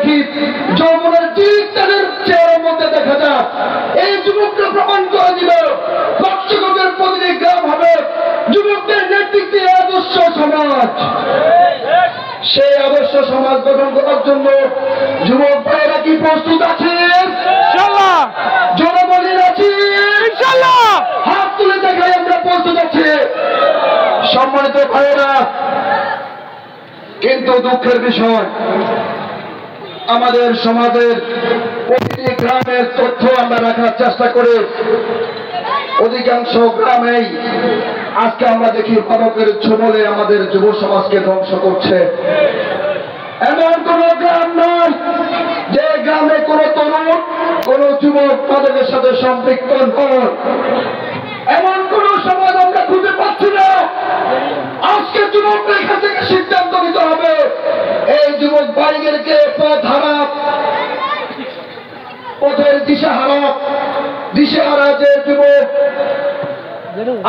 দেখি, যৌবনের দিক তাদের চেহারার মধ্যে দেখা যায়। এই যুবকরা প্রমাণ করে দিবে বক্সগঞ্জের প্রতিটি গ্রাম হবে যুবকদের নেতৃত্বে আদর্শ সমাজ। সেই আদর্শ সমাজ গঠন করার জন্য যুবক ভাইয়েরা কি প্রস্তুত আছেন? জনগণের আছি, হাত তুলে দেখাই আমরা প্রস্তুত আছি। সম্মানিত ভাইয়েরা, কিন্তু দুঃখের বিষয়, আমাদের সমাজের প্রতিটি গ্রামের তথ্য আমরা রাখার চেষ্টা করি, অধিকাংশ গ্রামেই আজকে আমরা দেখি মাদকের ছোবলে আমাদের যুব সমাজকে ধ্বংস করছে। এমন কোন গ্রাম নয় যে গ্রামে কোন তরুণ, কোন যুবক মাদকের সাথে সম্পৃক্ত নয়। এমন কোন সমাজ আমরা খুঁজে পাচ্ছি না। আজকে যুবকদের এখান থেকে সিদ্ধান্ত নিতে হবে, এই যুবক ভাইদেরকে পথের দিশেহারা যে যুবক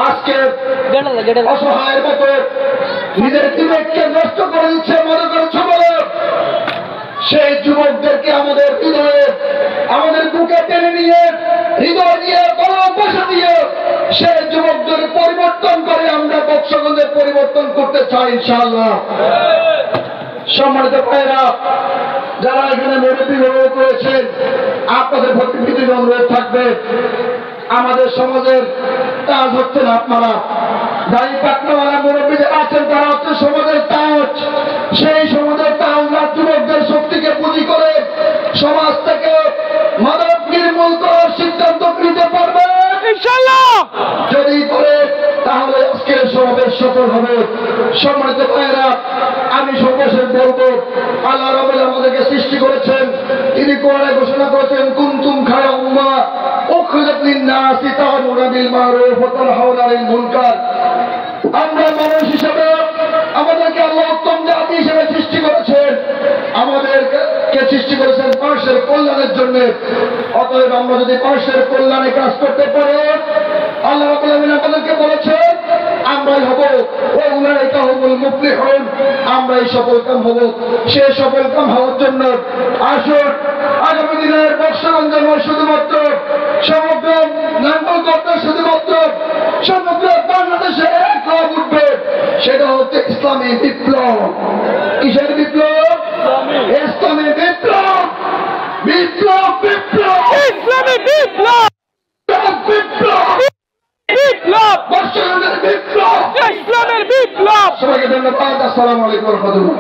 আজকে অসহায়ের মতো নিজের বিবেককে নষ্ট করে দিচ্ছে মাদকের ছোবলে, সেই যুবকদেরকে আমাদের হৃদয়ে, আমাদের বুকে টেনে নিয়ে, হৃদয় দিয়ে, ভালোবাসা দিয়ে সেই যুবকদের পরিবর্তন করে আমরা বক্সগঞ্জের পরিবর্তন করতে চাই ইনশাআল্লাহ। সম্মানিত ভাইয়েরা, যারা এখানে মুরব্বী গ্রহণ করেছেন, আপনাদের প্রতি বিনীত অনুরোধ থাকবে, আমাদের সমাজের তাজ হচ্ছেন আপনারা। দাড়ি পাকনাওয়ালা মুরব্বী যারা আছেন তারা হচ্ছে সমাজের তাজ। সেই সমাজের তাজরা যুবকদের শক্তিকে পুঁজি করে সমাজ থেকে মাদক নির্মূল করার সিদ্ধান্ত নিতে পারবে ইনশাআল্লাহ। যদি করে তাহলে আজকের সমাবেশ সফল হবে। সম্মানিত ভাইয়েরা, আমি সর্বশেষ বলবো, আল্লাহ রাব্বুল আমাদেরকে সৃষ্টি করেছেন, তিনি কোরআনে ঘোষণা করেছেন কুনতুম খায়রা উম্মাহ উখরিজাত লিন-নাসি তা'মুরুনা বিল মা'রুফ ওয়া তানহাউনা আনিল মুনকার। আমরা মানুষ হিসেবে আমাদেরকে আল্লাহ উত্তম জাতি হিসেবে সৃষ্টি করেছেন, আমাদেরকে সৃষ্টি করেছেন মানুষের কল্যাণের জন্য। অতএব আমরা যদি মানুষের কল্যাণে কাজ করতে পারি, আল্লাহ রাব্বুল আলামিন আমাদেরকে বলেছেন আমরাই হব ওয়াউলাইকা হুমুল মুফলিহুন, আমরাই সফলকাম হব। সেই সফলকাম হওয়ার জন্য আসুন আগামী দিনের বক্সগঞ্জে শুধুমাত্র সমগ্র নাঙ্গলকোটে শুধুমাত্র সমগ্র বাংলাদেশে এক লাভ উঠবে, সেটা হচ্ছে ইসলামী বিপ্লব। কিসের বিপ্লব? ইসলামী বিপ্লব। বিপ্লব বিপ্লব ইসলামী বিপ্লব বিপ্লব বিপ্লব বক্সগঞ্জের বিপ্লব ইসলামের বিপ্লব। সবাইকে ধন্যবাদ। আসসালামু আলাইকুম ওয়া রাহমাতুল্লাহ।